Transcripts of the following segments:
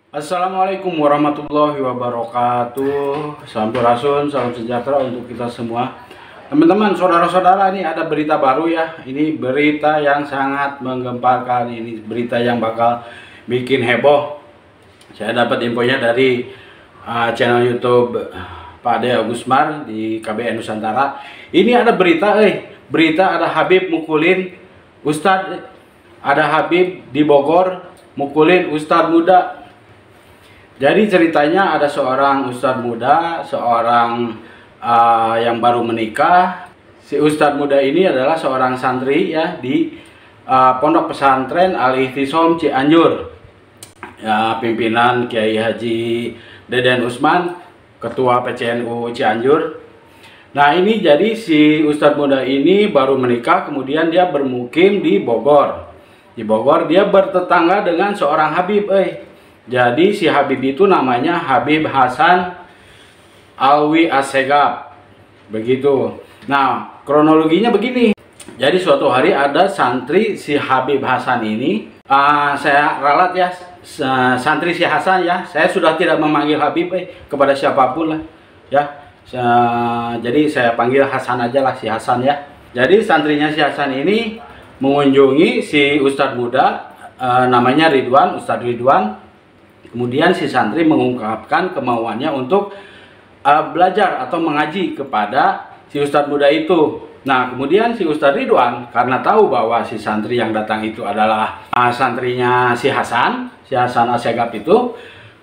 Assalamualaikum warahmatullahi wabarakatuh. Sampurasun, salam sejahtera untuk kita semua. Teman-teman, saudara-saudara, ini ada berita baru ya. Ini berita yang sangat menggemparkan. Ini berita yang bakal bikin heboh. Saya dapat infonya dari channel YouTube Pak Ade Agusmar di KBN Nusantara. Ini ada berita, berita ada Habib mukulin Ustadz, ada Habib di Bogor mukulin Ustadz muda. Jadi ceritanya ada seorang ustadz muda, seorang yang baru menikah. Si ustadz muda ini adalah seorang santri ya di Pondok Pesantren Al-Ihtisom Cianjur. Ya, pimpinan Kiai Haji Deden Usman, Ketua PCNU Cianjur. Nah, ini jadi si ustadz muda ini baru menikah, kemudian dia bermukim di Bogor. Di Bogor dia bertetangga dengan seorang Habib, Jadi si Habib itu namanya Habib Hasan Alwi Assegaf. Begitu. Nah, kronologinya begini. Jadi suatu hari ada santri si Habib Hasan ini, saya ralat ya, santri si Hasan ya. Saya sudah tidak memanggil Habib kepada siapapun lah ya. Jadi saya panggil Hasan aja lah, si Hasan ya. Jadi santrinya si Hasan ini mengunjungi si ustadz muda, namanya Ridwan, Ustadz Ridwan. Kemudian si santri mengungkapkan kemauannya untuk belajar atau mengaji kepada si ustadz muda itu. Nah, kemudian si Ustadz Ridwan karena tahu bahwa si santri yang datang itu adalah santrinya si Hasan Assegaf itu,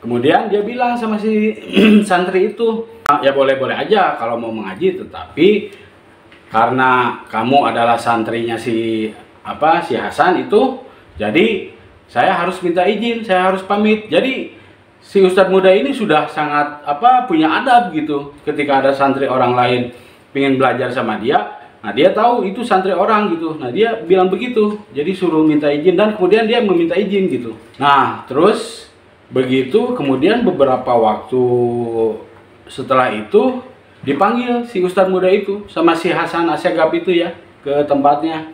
kemudian dia bilang sama si santri itu, ya boleh-boleh aja kalau mau mengaji, tetapi karena kamu adalah santrinya si Hasan itu, jadi saya harus minta izin, saya harus pamit. Jadi si ustadz muda ini sudah sangat punya adab gitu. Ketika ada santri orang lain pengen belajar sama dia, nah dia tahu itu santri orang gitu. Nah dia bilang begitu. Jadi suruh minta izin dan kemudian dia meminta izin gitu. Nah terus begitu, kemudian beberapa waktu setelah itu dipanggil si ustadz muda itu sama si Hasan Assegaf itu ya ke tempatnya.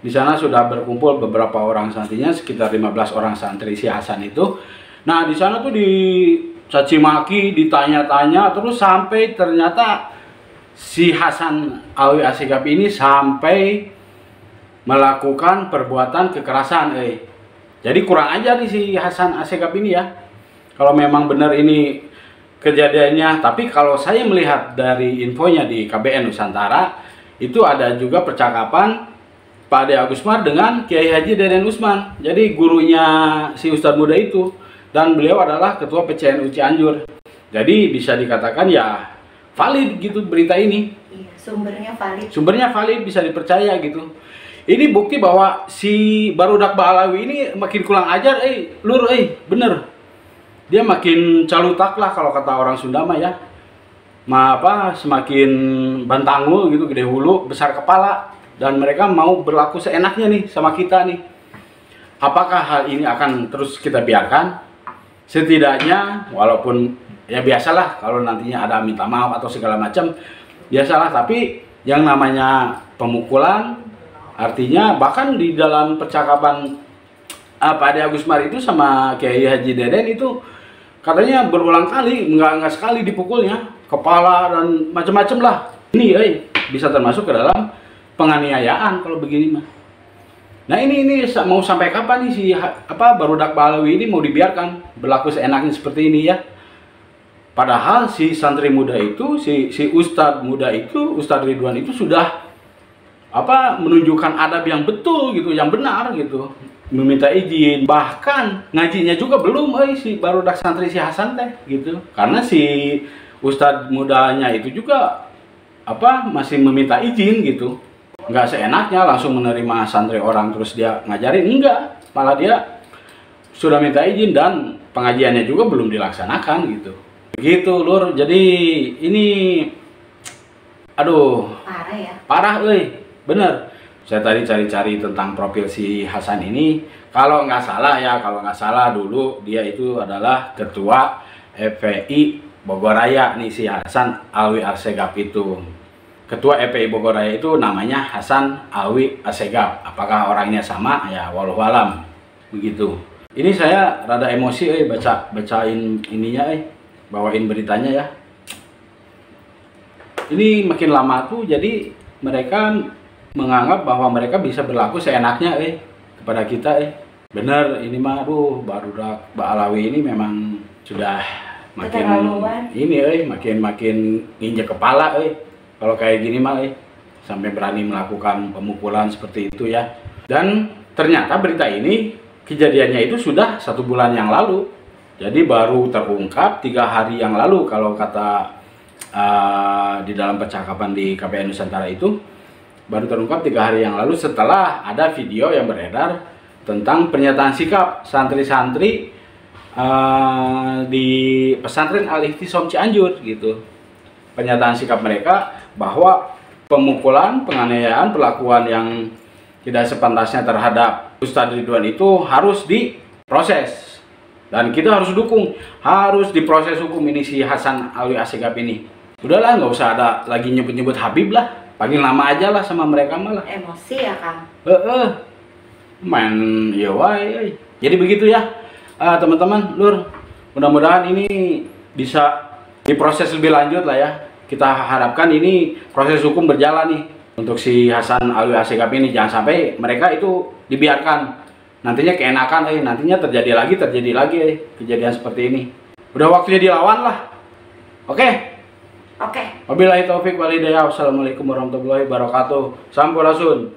Di sana sudah berkumpul beberapa orang santrinya, sekitar 15 orang santri si Hasan itu. Nah, di sana tuh dicaci maki, ditanya-tanya, terus sampai ternyata si Hasan Alwi Assegaf ini sampai melakukan perbuatan kekerasan, Jadi kurang ajar nih si Hasan Assegaf ini ya. Kalau memang benar ini kejadiannya, tapi kalau saya melihat dari infonya di KBN Nusantara, itu ada juga percakapan Pak Ade Agusmar dengan Kiai Haji Deden Usman, jadi gurunya si ustadz muda itu, dan beliau adalah ketua PCNU Cianjur. Jadi bisa dikatakan ya valid gitu berita ini. Iya, sumbernya valid. Sumbernya valid, bisa dipercaya gitu. Ini bukti bahwa si Barudak Ba'alawi ini makin kurang ajar, lur, bener. Dia makin calutak lah kalau kata orang Sunda mah ya. Semakin bantangul gitu, gede hulu, besar kepala. Dan mereka mau berlaku seenaknya nih sama kita nih. Apakah hal ini akan terus kita biarkan? Setidaknya walaupun ya biasalah kalau nantinya ada minta maaf atau segala macam, biasalah, tapi yang namanya pemukulan, artinya bahkan di dalam percakapan Pak Ade Agusmar itu sama Kiai Haji Deden itu katanya berulang kali, nggak sekali dipukulnya, kepala dan macam-macam lah. Ini bisa termasuk ke dalam penganiayaan kalau begini mah. Nah ini mau sampai kapan nih si Barudak Ba'alawi ini mau dibiarkan berlaku seenaknya seperti ini ya? Padahal si santri muda itu, si ustadz muda itu, Ustadz Ridwan itu sudah menunjukkan adab yang betul gitu, yang benar gitu, meminta izin, bahkan ngajinya juga belum, si Barudak santri si Hasan teh gitu, karena si ustadz mudanya itu juga masih meminta izin gitu. Nggak seenaknya langsung menerima santri orang terus dia ngajarin, enggak, malah dia sudah minta izin dan pengajiannya juga belum dilaksanakan gitu. Begitu lur, jadi ini aduh Parah ya. Parah bener. Saya tadi cari-cari tentang profil si Hasan ini, kalau nggak salah dulu dia itu adalah ketua FPI Bogor Raya nih, si Hasan Alwi Assegaf itu. Ketua FPI Bogor Raya itu namanya Hasan Alwi Assegaf. Apakah orangnya sama? Ya wallahualam. Begitu. Ini saya rada emosi bacain ininya bawain beritanya ya. Ini makin lama tuh jadi mereka menganggap bahwa mereka bisa berlaku seenaknya kepada kita Bener ini mah barudak Mbak Alawi ini memang sudah makin ini makin nginjek kepala kalau kayak gini mah sampai berani melakukan pemukulan seperti itu ya. Dan ternyata berita ini kejadiannya itu sudah 1 bulan yang lalu, jadi baru terungkap 3 hari yang lalu kalau kata di dalam percakapan di KPN Nusantara itu baru terungkap 3 hari yang lalu setelah ada video yang beredar tentang pernyataan sikap santri-santri di pesantren Al-Ihtisam Cianjur gitu. Pernyataan sikap mereka bahwa pemukulan, penganiayaan, perlakuan yang tidak sepantasnya terhadap Ustadz Ridwan itu harus diproses dan kita harus dukung, harus diproses hukum ini si Hasan Alwi Assegaf ini. Udahlah, nggak usah ada lagi nyebut-nyebut Habib lah, paling lama aja lah sama mereka malah. Emosi ya Kang? Main ya wae. Jadi begitu ya teman-teman, Lur, mudah-mudahan ini bisa diproses lebih lanjut lah ya. Kita harapkan ini proses hukum berjalan nih untuk si Hasan Alwi Assegaf ini, jangan sampai mereka itu dibiarkan nantinya keenakan nantinya terjadi lagi kejadian seperti ini. Udah waktunya dilawan lah. Oke. Wabillahi taufik wal hidayah. Wassalamualaikum warahmatullahi wabarakatuh. Sampurasun.